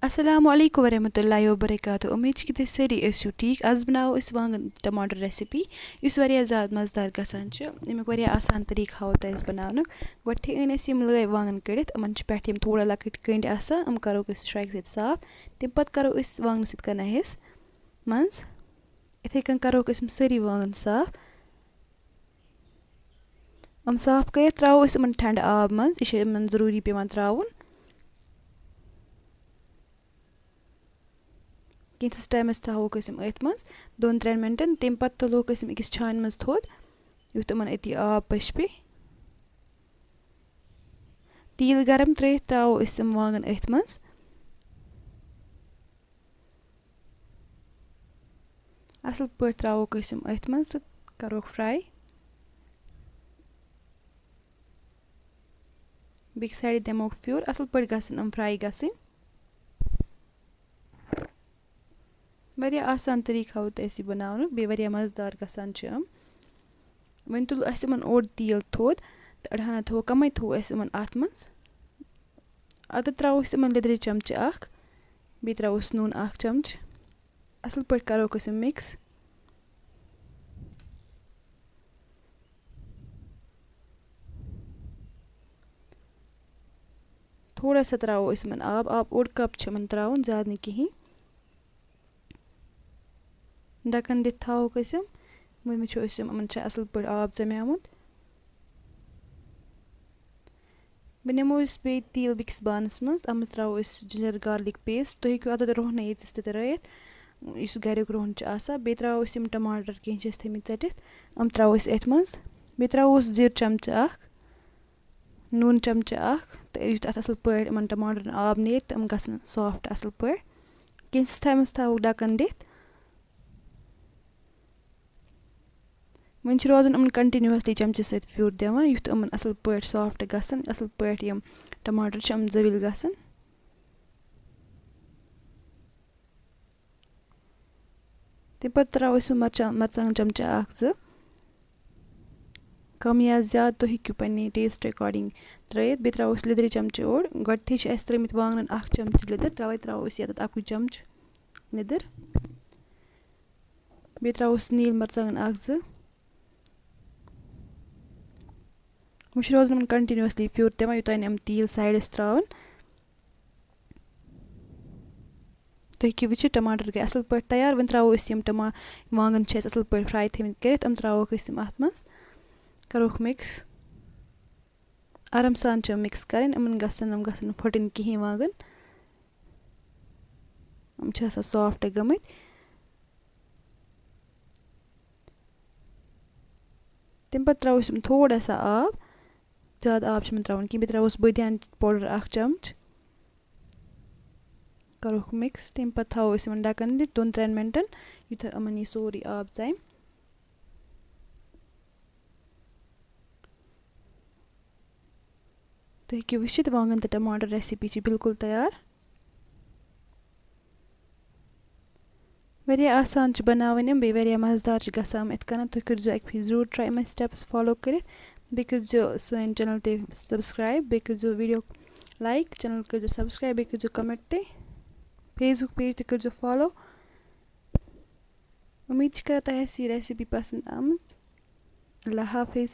अस्सलाम वालेकुम वरहमतुल्लाहि वबरकातुहू। उम्मीद छ कि तुम सारी ٲسِو ٹھیٖک آز बनाو أسۍ وانگن टमाटर रेसिपी یُس واریاہ زیادٕ مزٕدار گژھان چھُ امیُک واریاہ آسان طریٖقہٕ ہاوو تۄہہِ أسۍ بناونُک گۄڈٕنٮ۪تھٕے أنۍ اَسہِ یِم لٲے وانگن کٔڑِتھ یِمن چھِ پٮ۪ٹھٕ یِم تھوڑا لۄکٕٹۍ کٔنٛڈۍ آسان یِم کَروکھ أسۍ شرٛاکہِ سۭتۍ صاف تمہِ پَتہٕ کَرو أسۍ وانگنہٕ سۭتۍ کَنایس منٛز یِتھَے کٔنۍ کَروکھ أسۍ یِم سٲری وانگن صاف یِم صاف کٔرِتھ ترٛاوو أسۍ یِمن ٹھنٛڈٕ آب منٛز یہِ چھُ یِمن ضروٗری پیٚوان ترٛاوُن کینٛژھس ٹایمَس تھاووکھ أسۍ یِم أتھۍ منٛز 2-3 مِنٹَن تمہِ پَتہٕ تُلوکھ أسۍ یِم أکِس چھانہِ منٛز تھوٚد یُتھ یِمن أتی آب پٔشپہِ تیٖل گرم ترٛٲیِتھ ترٛاوو أسۍ یِم وانگن أتھۍ منٛز اَصٕل پٲٹھۍ ترٛاووکھ أسۍ یِم أتھۍ منٛز تہٕ کَروکھ فرٛاے بیٚکہِ سایڈٕ دِموکھ پھیُر اَصٕل پٲٹھۍ گژھن یِم فرٛاے گژھٕنۍ واریاہ آسان طریٖقہٕ ہاوو تۄہہِ أسۍ یہِ بَناونُک بیٚیہِ واریاہ مَزٕدار گژھان چھِ یِم وۄنۍ تُل اَسہِ یِمن اوٚڑ تیٖل تھوٚد تہٕ أڑہنا تھوٚو کَمٕے تھوٚو اَسہِ یِمن اَتھ منٛز اَدٕ ترٛاوو أسۍ یِمن لیٚدرِ چمچہٕ اکھ بیٚیہِ ترٛاووس نوٗن 1 چمچہٕ اَصٕل پٲٹھۍ کَروکھ أسۍ یِم مِکٕس تھوڑا سا ترٛاوو أسۍ یِمن آب 1 کپ چھُ یِمن ترٛاوُن زیادٕ نہٕ کِہیٖنۍ ڈَکَن دِتھ تھاووکھ أسۍ یِم وۄنۍ وٕچھو أسۍ یِمن چھِ اَصٕل پٲٹھۍ آب ژَمیومُت وۄنۍ نِمو أسۍ بیٚیہِ تیٖل بیٚکِس بانَس منٛز تَتھ منٛز ترٛاوو أسۍ جِنجَر گارلِک پیسٹ تُہۍ ہیٚکِو اَتٮ۪تھ رۄہنَے ییٖتِس تہِ ترٛٲیِتھ یُس گَریُک رۄہن چھُ آسان بیٚیہِ ترٛاوو أسۍ یِم ٹماٹر کینٛہہ چھِ أسۍ تھٲیمٕتۍ ژٔٹِتھ یِم ترٛاوو أسۍ أتھۍ منٛز بیٚیہِ ترٛاووس زیٖرٕ چمچہٕ 1 نوٗن چمچہٕ 1 تہٕ یُتھ اَتھ اَصٕل پٲٹھۍ یِمن ٹماٹرن آب نیرِ تہٕ یِم گژھن سافٹ اَصٕل پٲٹھۍ کینٛژھس ٹایمَس تھاووکھ ڈَکَن دِتھ وۄنۍ چھُ روزان یِمن کَنٹِنیوٗسلی چمچہٕ سۭتۍ پھیُر دِوان یُتھ یِمن اَصٕل پٲٹھۍ سافٹ گژھن اَصٕل پٲٹھۍ یِم ٹماٹر چھِ یِم زٔوِلۍ گژھن تمہِ پَتہٕ ترٛاوو أسۍ مرژٕوانٛگن چمچہٕ 1-2 کَم یا زیادٕ تُہۍ ہیٚکِو پنٕنہِ ٹیسٹ اٮ۪کاڈِنٛگ ترٛٲیِتھ بیٚیہِ ترٛاوو أسۍ لیٚدرِ چمچہٕ اوٚڑ گۄڈٕنٮ۪تھٕے چھِ اَسہِ ترٛٲمٕتۍ وانٛگنَن 1 چمچہٕ لیٚدٕر تَوَے ترٛاوو أسۍ ییٚتٮ۪تھ 1 چمچہٕ لیٚدٕر بیٚیہِ ترٛاووس نیٖل مرژٕوانٛگن 1-2 وۄنۍ چھُ روزان یِمن کَنٹِنیوٗسلی پھیُر دِوان یوٚتانۍ یِم تیٖل سایڈَس ترٛاوَن تُہۍ ہیٚکِو وٕچھِتھ ٹماٹر گٔے اَصٕل پٲٹھۍ تیار وۄنۍ ترٛاوو أسۍ یِم وانٛگن چھِ اَسہِ اَصٕل پٲٹھۍ فرٛاے تھٲیمٕتۍ کٔرِتھ یِم ترٛاووکھ أسۍ یِم اَتھ منٛز کَروکھ مِکٕس آرام سان چھِ یِم مِکٕس کَرٕنۍ یِم گژھن نہٕ پھٕٹٕنۍ کِہیٖنۍ وانٛگن یِم چھِ آسان سافٹ گٔمٕتۍ تمہِ پَتہٕ ترٛاوو أسۍ یِم تھوڑا سا آب زیادٕ آب چھُنہٕ ترٛاوُن کینٛہہ بیٚیہِ ترٛاووس بٲدیان پوڈر 1 چمچہٕ کَروکھ مِکٕس تمہِ پَتہٕ تھاوو أسۍ یِمن ڈَکَن دِتھ 2-3 مِنٹَن یُتھ یِمن یہِ سورُے آب ژَمہِ تُہۍ ہیٚکِو وٕچھِتھ وانٛگن تہٕ ٹماٹر ریسِپی چھِ بِلکُل تیار واریاہ آسان چھِ بَناوٕنۍ یِم بیٚیہِ واریاہ مَزٕدار چھِ گژھان یِم یِتھ کٔنۍ تُہۍ کٔرۍزیو اَکہِ پھِرِ ضروٗر ٹرٛاے یِمَے سِٹٮ۪پٕس فالو کٔرِتھ بیٚیہِ کٔرۍزیو سٲنۍ چَنَل تہِ سَبسکرٛایب بیٚیہِ کٔرۍزیو ویٖڈیو لایک چَنَل کٔرۍزیو سَبسکرٛایب بیٚیہِ کٔرۍزیو کَمٮ۪نٛٹ تہِ فیس بُک پیج تہِ کٔرۍزیو فالو اُمیٖد چھِ کَران تۄہہِ آسہِ یہِ ریسِپی پَسنٛد آمٕژ اللہ حافِظ